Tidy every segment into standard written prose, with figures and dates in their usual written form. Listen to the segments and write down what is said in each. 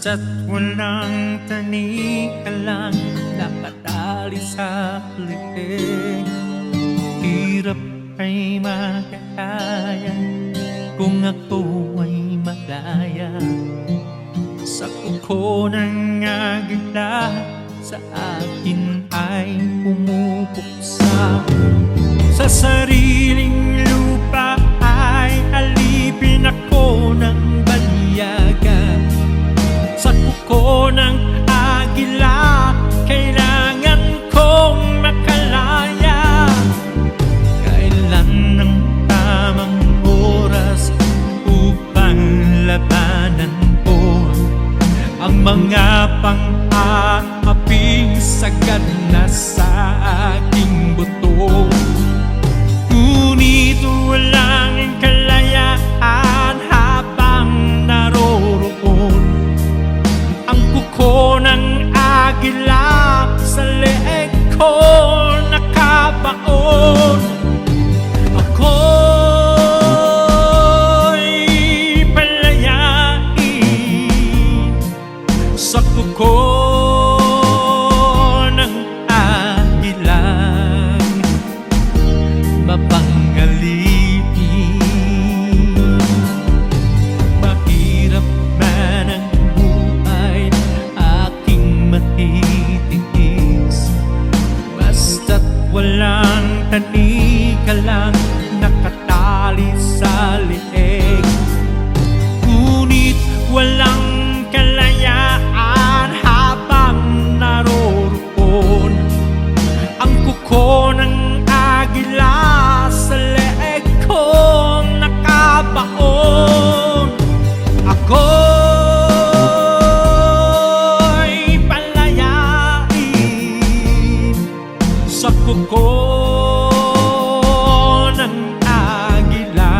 Basta't walang tani ka lang nakatali sa liig. Hirap ay makakaya kung ako ay malaya. Sa kuko ng agila sa akin ay pumupuksa. Sa sariling lupa ay alipin ako ng banyaga. Sa kuko ng agila kailangan kong makalaya. Kailan ang tamang oras upang labanan ko ang mga pang-aaping sagad na sa aking buto? Ngunit walang kalayaan habang naroroon ang kuko ng agila sa leeg ko nakabaon. Ako'y palayain sa kuko ng agila, mapangalipin. Mahirap man ang buhay aking matitiis, basta't walang tani ka lang nakatali sa liig. Ngunit walang kalayaan habang naroroon ang kuko ng agila sa leeg ko nakabaon. Ako'y palayain sa kuko ng agila,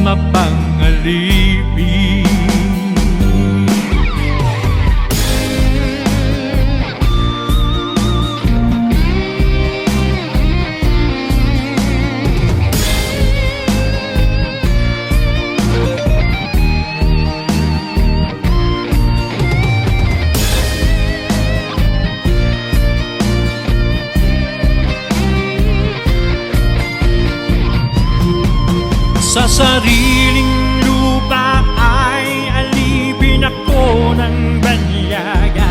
mapangalipin. Sa sariling lupa ay alipin ako ng banyaga.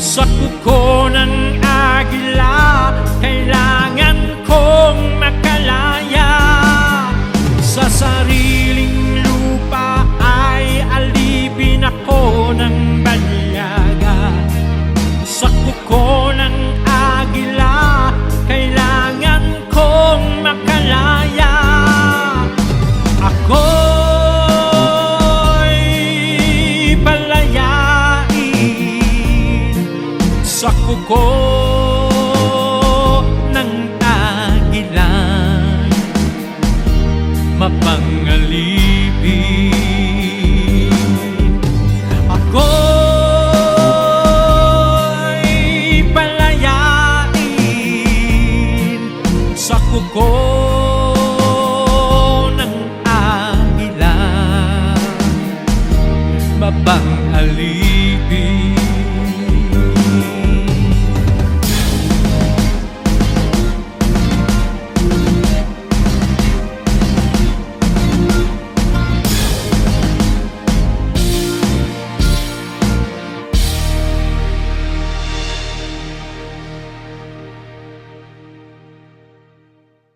Sa kuko ng agila kailangan kong makalaya. Sa sariling lupa ay alipin ako ng banyaga. Sa kuko ng agila kailangan kong makalaya. Ako'y palayain sa kuko ng agila, mapangalipin. Ako'y palayain sa kuko mapangalipin.